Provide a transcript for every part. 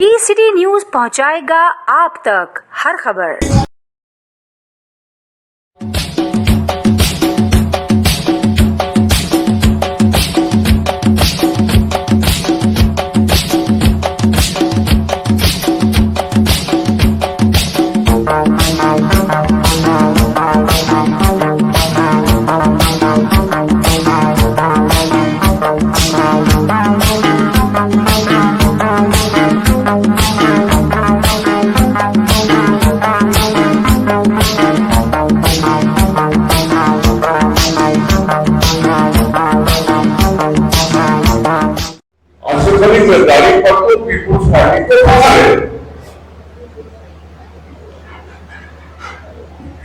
ई-सिटी news पहुंचाएगा आप तक हर खबर। गद्दारी पर तो पीपुल्स पार्टी को फंसा है।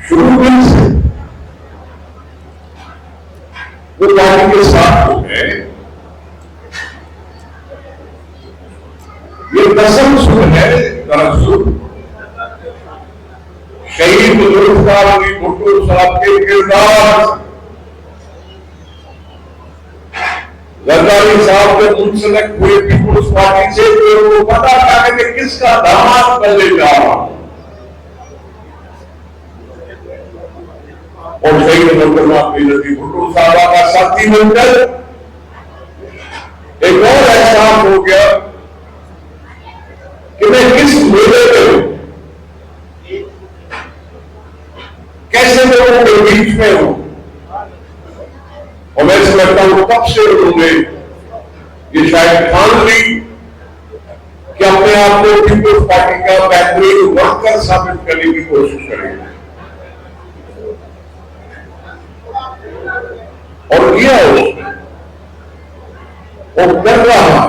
शुरू दिन से वो पार्टी के साथ हो गए। ये कसम सुन है दरअसल शहीद जुल्फ़िकार अली भुट्टो साहब के किरदार गद्दारी साहब जब मुंसलिक हुए पीपुल्स पार्टी से तो उनको पता था कि किसका दामाद बनने जा रहा और शहीद नदी भुट्टो साहब का साथी बनकर एक और एहसास हो गया कि मैं किस मेले में हूं, कैसे लोगों के बीच में हूं। और मैं समझता हूं तब से उन्होंने ये शायद ठान ली कि अपने आप को पीपुल्स पार्टी का बेहतरीन वर्कर साबित करने की कोशिश करेंगे और किया उसने, वो कर रहा है।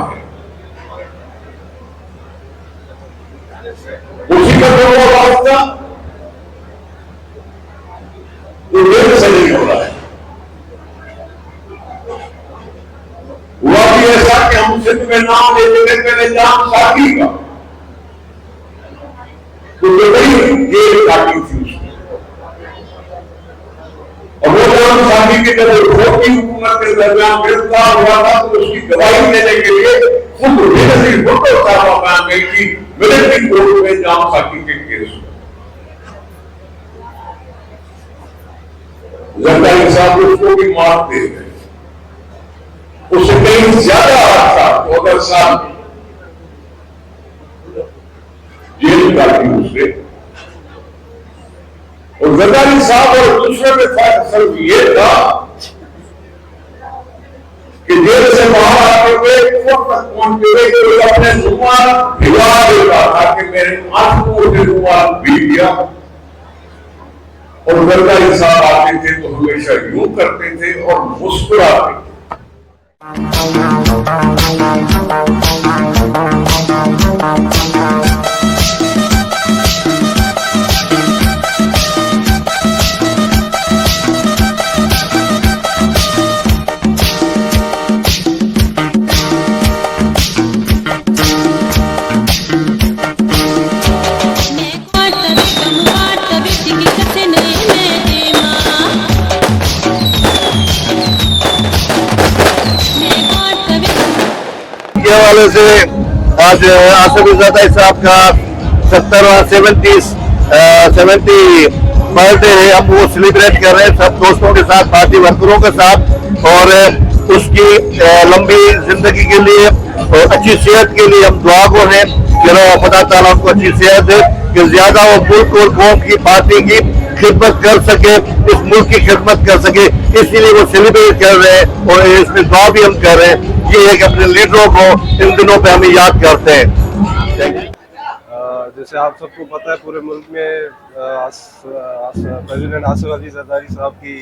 उसी का जो वास्ता जो देर से नहीं हो रहा है। हुआ भी ऐसा कि हम सिर्फ में नाम लेते थे निजाम साथी का, तो बड़ी जेल काटी थी उसने। और वो निजाम साथी के जब छोटी हुकूमत के दरमियान गिरफ्तार हुआ था तो उसकी गवाही देने के लिए खुद बेनजीर भुट्टो साहब बयान गई थी मिलिट्री कोर्ट में निजाम साथी के केस में। जरदारी साहब उसको भी मार दे गए। उससे कहीं ज्यादा अर्सा 14 साल जेल काटी उसने। और जरदारी साहब और दूसरे में फर्क सिर्फ ये था कि जेल से बाहर आते हुए वक्त तक पहुंचते हुए कोई अपने रुमाल भिगा देता था कि मेरे आंखों से रुमाल भीग गया। और जरदारी साहब आते थे तो हमेशा यूं करते थे और मुस्कुराते थे। वाले से आज आसिफ जरदारी साहब का 70 बर्थडे है। हम वो सेलिब्रेट कर रहे हैं सब दोस्तों के साथ, पार्टी वर्करों के साथ। और उसकी लंबी जिंदगी के लिए और अच्छी सेहत के लिए हम दुआ गो हैं कि खुदा ताला उनको अच्छी सेहत दे कि ज्यादा वो मुल्क और कौम की पार्टी की खिदमत कर सके, इस मुल्क की खिदमत कर सके, इसीलिए वो सेलिब्रेट कर रहे हैं और इसमें दुआ भी हम कर रहे हैं। ये है कि अपने लीडरों को इन दिनों पे हम याद करते हैं। जैसे आप सबको पता है पूरे मुल्क में प्रेसिडेंट आसिफ अली जरदारी साहब की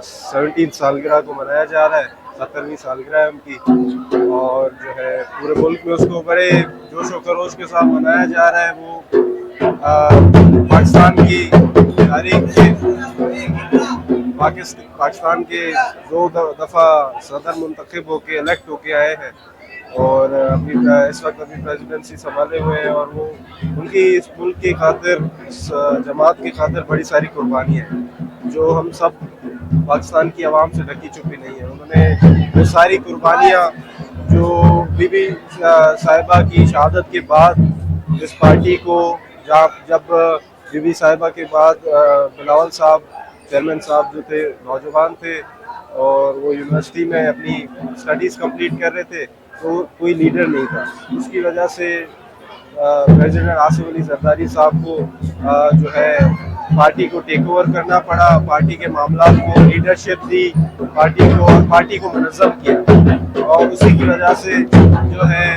17वीं सालगिरह को मनाया जा रहा है, 70वीं सालगिरह है उनकी। और जो है पूरे मुल्क में उसको बड़े जोश व खरोश के साथ मनाया जा रहा है। वो पाकिस्तान की तारीख के पाकिस्तान के 2 दफ़ा सदर मुंतखब होके इलेक्ट होके आए हैं और अभी इस वक्त अभी प्रेसिडेंसी संभाले हुए हैं। और वो उनकी इस मुल्क की खातिर, इस जमात की खातिर बड़ी सारी कुर्बानियाँ हैं जो हम सब पाकिस्तान की आवाम से ढकी छुपी नहीं है। उन्होंने वो सारी कुर्बानियाँ जो बीबी साहिबा की शहादत के बाद इस पार्टी को जब बीबी साहिबा के बाद बिलावल साहब चेयरमैन साहब जो थे नौजवान थे और वो यूनिवर्सिटी में अपनी स्टडीज़ कंप्लीट कर रहे थे, तो कोई लीडर नहीं था। उसकी वजह से प्रेसिडेंट आसिफ अली जरदारी साहब को जो है पार्टी को टेक ओवर करना पड़ा, पार्टी के मामला को लीडरशिप दी, पार्टी को मुनज़्ज़म किया और उसी की वजह से जो है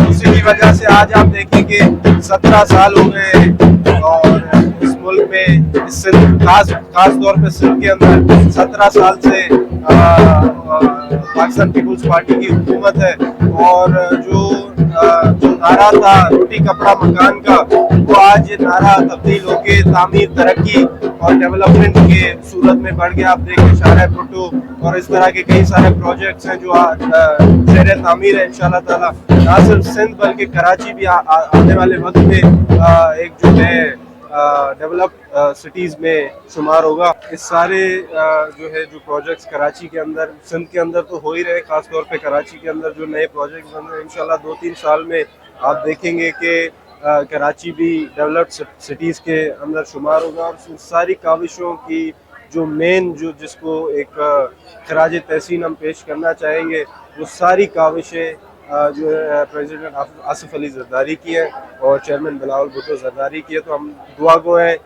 उसी की वजह से आज आप देखें कि 17 साल हो गए और इस मुल्क में इस खास तौर पे सिंध के अंदर 17 साल से पाकिस्तान पीपुल्स पार्टी की हुकूमत है और जो नारा था रोटी कपड़ा मकान का, वो आज ये नारा तब्दील होके तामीर तरक्की और डेवलपमेंट के सूरत में बढ़ गया। आप देखें शाहरा भुट्टो और इस तरह के कई सारे प्रोजेक्ट्स हैं जो ज़ेर तामीर है इंशाल्लाह ताला। ना सिर्फ सिंध बल्कि कराची भी आने वाले वक्त में एक जो है डेवलप सिटीज़ में शुमार होगा। इस सारे जो है जो प्रोजेक्ट्स कराची के अंदर सिंध के अंदर तो हो ही रहे, ख़ास तौर पे कराची के अंदर जो नए प्रोजेक्ट्स बन रहे हैं इंशाल्लाह 2-3 साल में आप देखेंगे कि कराची भी डेवलप्ड सिटीज़ के अंदर शुमार होगा। और सारी काविशों की जो मेन जिसको एक खराज तहसीन हम पेश करना चाहेंगे, वो सारी काविशें जो है प्रेसिडेंट आसिफ अली जरदारी की है और चेयरमैन बिलावल भुट्टो जरदारी की है। तो हम दुआ गो हैं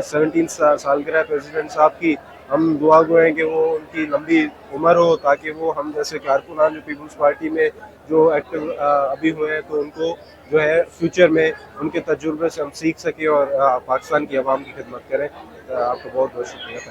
17 सालगिरह प्रेसिडेंट साहब की, हम दुआ गो हैं कि वो उनकी लंबी उम्र हो ताकि वो हम जैसे कारकुनान जो पीपल्स पार्टी में जो एक्टिव अभी हुए हैं तो उनको जो है फ्यूचर में उनके तजुर्बे से हम सीख सकें और पाकिस्तान की आवाम की खिदमत करें। आपको बहुत बहुत शुक्रिया।